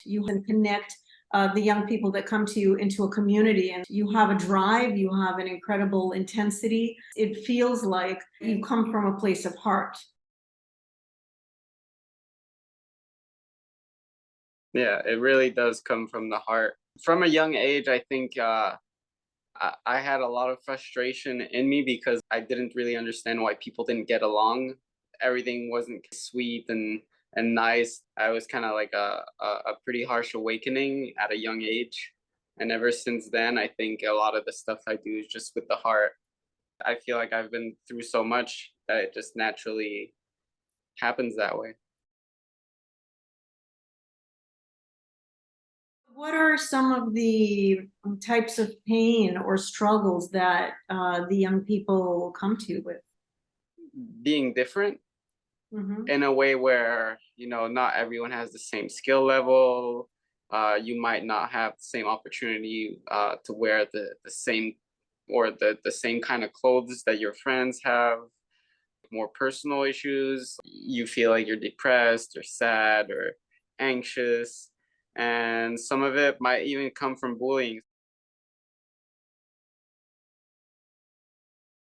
You can connect the young people that come to you into a community, and you have a drive, you have an incredible intensity. It feels like you come from a place of heart. Yeah, it really does come from the heart. From a young age, I think I had a lot of frustration in me because I didn't really understand why people didn't get along. Everything wasn't sweet and nice. I was kind of like a pretty harsh awakening at a young age. And ever since then, I think a lot of the stuff I do is just with the heart. I feel like I've been through so much that it just naturally happens that way. What are some of the types of pain or struggles that the young people come to you with? Being different Hmm. in a way where, not everyone has the same skill level. You might not have the same opportunity to wear the same or the same kind of clothes that your friends have. More personal issues. You feel like you're depressed or sad or anxious. And some of it might even come from bullying.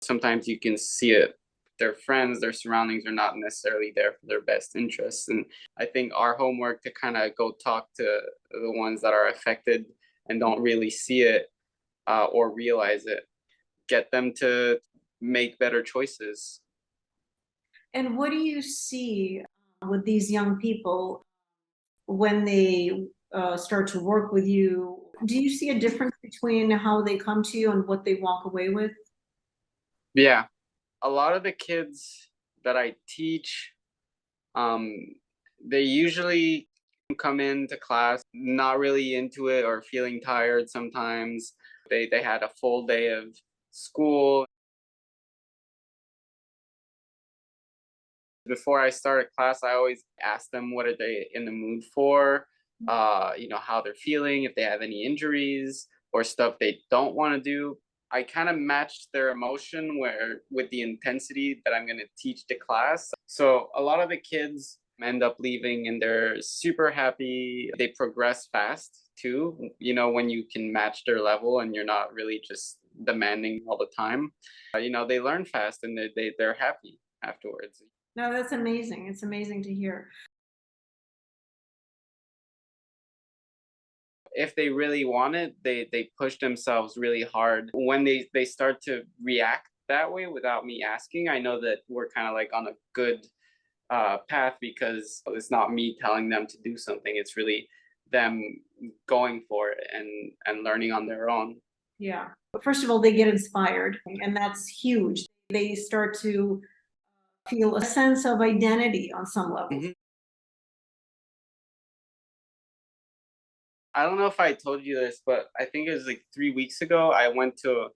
Sometimes you can see it. Their friends, their surroundings are not necessarily there for their best interests. And I think our homework to kind of go talk to the ones that are affected and don't really see it or realize it, get them to make better choices. And what do you see with these young people when they start to work with you? Do you see a difference between how they come to you and what they walk away with? Yeah, a lot of the kids that I teach, um, they usually come into class not really into it or feeling tired sometimes. They had a full day of school. Before I start a class, I always ask them what are they in the mood for, how they're feeling, if they have any injuries or stuff they don't want to do. I kind of match their emotion where with the intensity that I'm going to teach the class. So a lot of the kids end up leaving and they're super happy. They progress fast too, when you can match their level and you're not really just demanding all the time. They learn fast and they're happy afterwards. No, that's amazing. It's amazing to hear. If they really want it, they push themselves really hard. When they start to react that way without me asking, I know that we're kind of like on a good path because it's not me telling them to do something. It's really them going for it and learning on their own. Yeah. First of all, they get inspired, and that's huge. They start to feel a sense of identity on some levels. Mhm. I don't know if I told you this, but I think it was like 3 weeks ago. I went to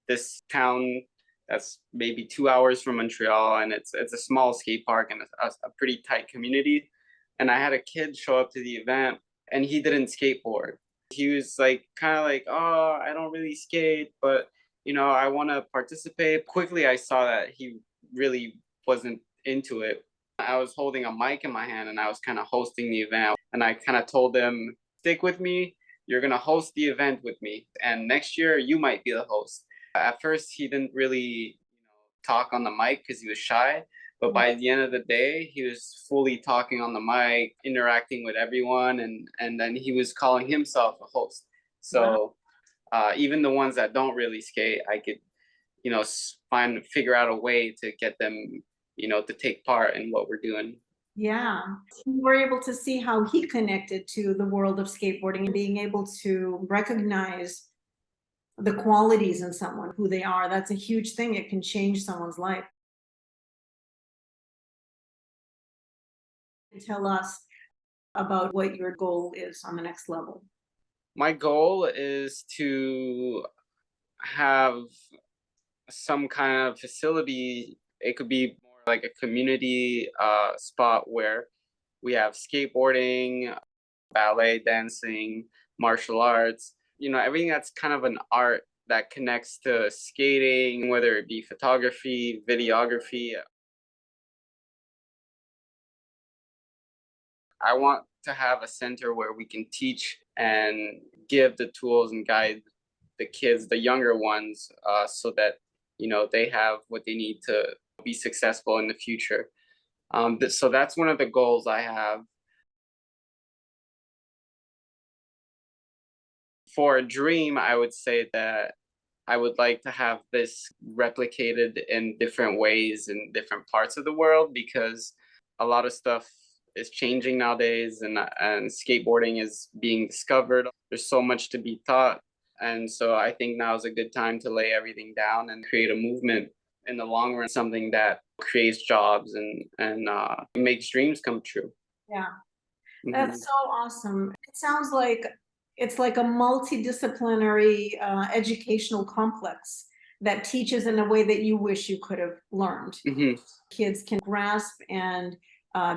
this town that's maybe 2 hours from Montreal, and it's a small skate park and a pretty tight community. And I had a kid show up to the event, and he didn't skateboard. He was like, kind of like, oh, I don't really skate, but I want to participate. Quickly, I saw that he really wasn't into it. I was holding a mic in my hand, and I was kind of hosting the event, and I kind of told him stick with me. You're going to host the event with me. And next year, you might be the host. At first, he didn't really talk on the mic because he was shy. But by the end of the day, he was fully talking on the mic, interacting with everyone. And then he was calling himself a host. Wow. So even the ones that don't really skate, I could, figure out a way to get them, to take part in what we're doing. Yeah. You were able to see how he connected to the world of skateboarding and being able to recognize the qualities in someone, who they are. That's a huge thing. It can change someone's life. Tell us about what your goal is on the next level. My goal is to have some kind of facility. It could be more like a community spot where we have skateboarding, ballet, dancing, martial arts, everything that's kind of an art that connects to skating, whether it be photography, videography. I want to have a center where we can teach and give the tools and guide the kids, the younger ones, so that they have what they need to be successful in the future. So that's one of the goals I have. For a dream, I would say that I would like to have this replicated in different ways in different parts of the world, because a lot of stuff is changing nowadays, and skateboarding is being discovered. There's so much to be taught. And so I think now is a good time to lay everything down and create a movement in the long run, something that creates jobs and makes dreams come true. Yeah, Mhm. that's so awesome. It sounds like it's like a multidisciplinary educational complex that teaches in a way that you wish you could have learned. Mhm. Kids can grasp and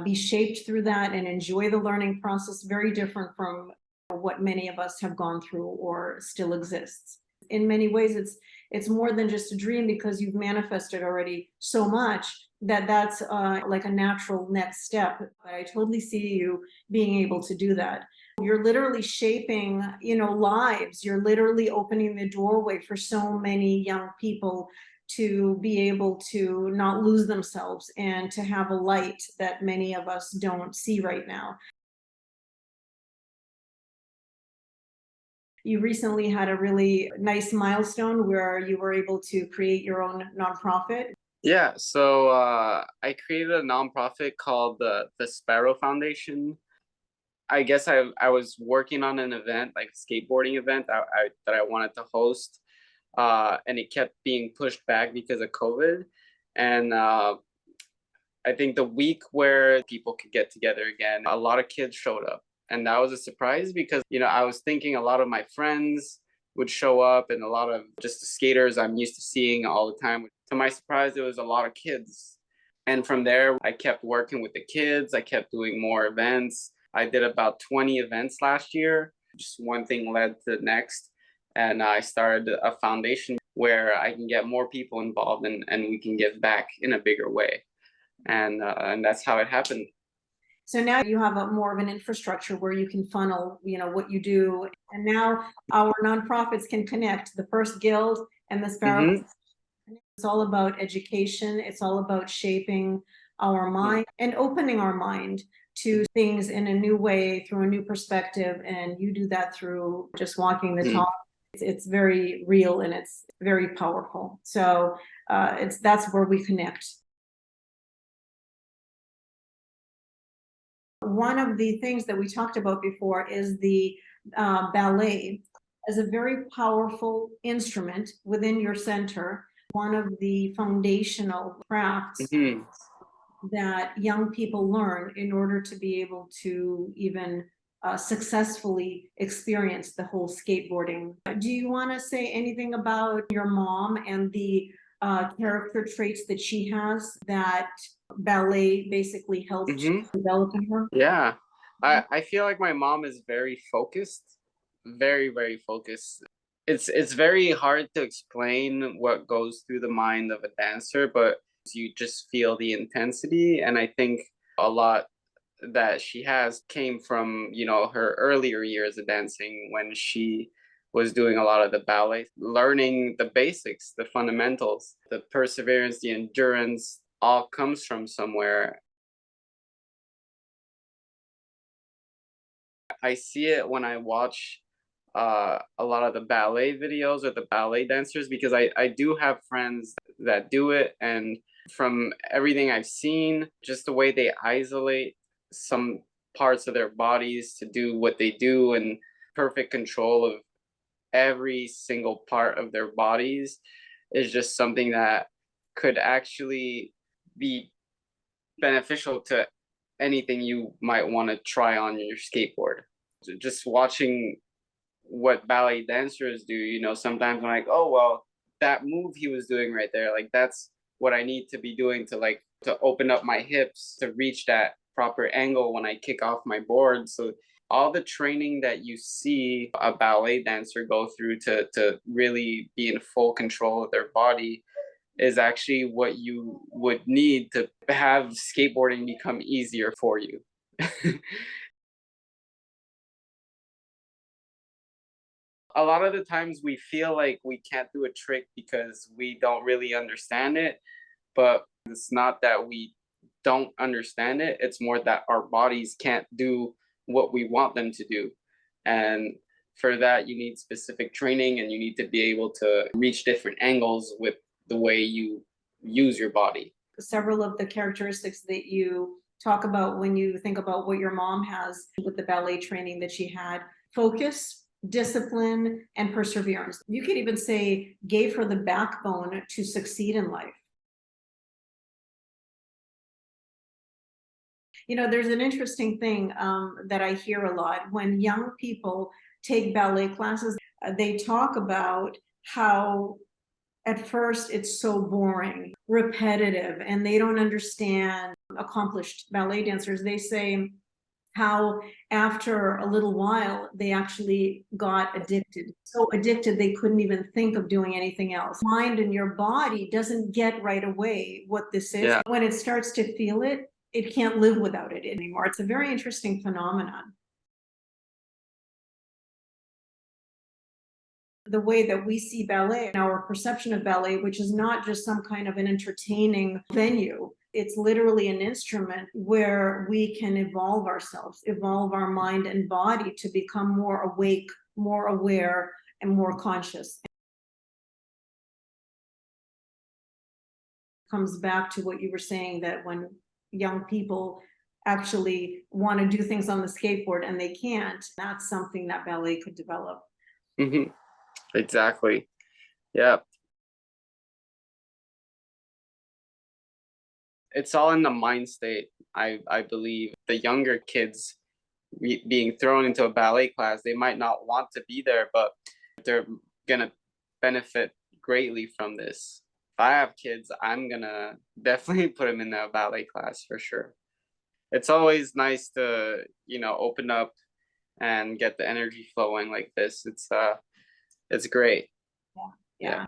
be shaped through that and enjoy the learning process, very different from what many of us have gone through or still exists. In many ways, it's more than just a dream, because you've manifested already so much that that's like a natural next step. But I totally see you being able to do that. You're literally shaping, lives. You're literally opening the doorway for so many young people to be able to not lose themselves and to have a light that many of us don't see right now. You recently had a really nice milestone where you were able to create your own nonprofit. Yeah, so I created a nonprofit called the Sparrow Foundation. I guess I was working on an event, like a skateboarding event that I wanted to host, and it kept being pushed back because of COVID. And I think the week where people could get together again, a lot of kids showed up. And that was a surprise because, I was thinking a lot of my friends would show up, and a lot of just the skaters I'm used to seeing all the time. To my surprise, there was a lot of kids. And from there, I kept working with the kids. I kept doing more events. I did about 20 events last year. Just one thing led to the next. And I started a foundation where I can get more people involved, and we can give back in a bigger way. And that's how it happened. So now you have a more of an infrastructure where you can funnel, what you do. And now our nonprofits can connect the First Guild and the Sparrow. Hmm. It's all about education. It's all about shaping our mind and opening our mind to things in a new way, through a new perspective. And you do that through just walking the talk. It's very real and it's very powerful. So that's where we connect. One of the things that we talked about before is the ballet as a very powerful instrument within your center. One of the foundational crafts Hmm. that young people learn in order to be able to even successfully experience the whole skateboarding. Do you want to say anything about your mom and the character traits that she has that ballet basically helped Hmm. develop in her? Yeah. I feel like my mom is very focused, very, very focused. It's very hard to explain what goes through the mind of a dancer, but you just feel the intensity. And I think a lot that she has came from, her earlier years of dancing, when she was doing a lot of the ballet, learning the basics, the fundamentals, the perseverance, the endurance, all comes from somewhere. I see it when I watch a lot of the ballet videos or the ballet dancers, because I do have friends that do it. And from everything I've seen, just the way they isolate some parts of their bodies to do what they do, and perfect control of every single part of their bodies, is just something that could actually be beneficial to anything you might want to try on your skateboard. Just watching what ballet dancers do, sometimes I'm like, oh, well, that move he was doing right there, like that's what I need to be doing to open up my hips to reach that proper angle when I kick off my board. So all the training that you see a ballet dancer go through to really be in full control of their body is actually what you would need to have skateboarding become easier for you. A lot of the times we feel like we can't do a trick because we don't really understand it, but it's not that we don't understand it, it's more that our bodies can't do what we want them to do. And for that, you need specific training and you need to be able to reach different angles with the way you use your body. Several of the characteristics that you talk about when you think about what your mom has with the ballet training that she had: focus, discipline, and perseverance. You could even say gave her the backbone to succeed in life. You know, there's an interesting thing that I hear a lot when young people take ballet classes. They talk about how at first it's so boring, repetitive, and they don't understand. Accomplished ballet dancers, they say how after a little while they actually got addicted, so addicted they couldn't even think of doing anything else. Mind and your body doesn't get right away what this is. Yeah. When it starts to feel it, it can't live without it anymore. It's a very interesting phenomenon. The way that we see ballet and our perception of ballet, which is not just some kind of an entertaining venue, it's literally an instrument where we can evolve ourselves, evolve our mind and body to become more awake, more aware, and more conscious. It comes back to what you were saying, that when young people actually want to do things on the skateboard and they can't, that's something that ballet could develop. Mm-hmm. Exactly. Yeah. It's all in the mind state. I believe the younger kids being thrown into a ballet class, they might not want to be there, but they're gonna benefit greatly from this. If I have kids, I'm gonna definitely put them in a ballet class for sure. It's always nice to, open up and get the energy flowing like this. It's great. Yeah. Yeah.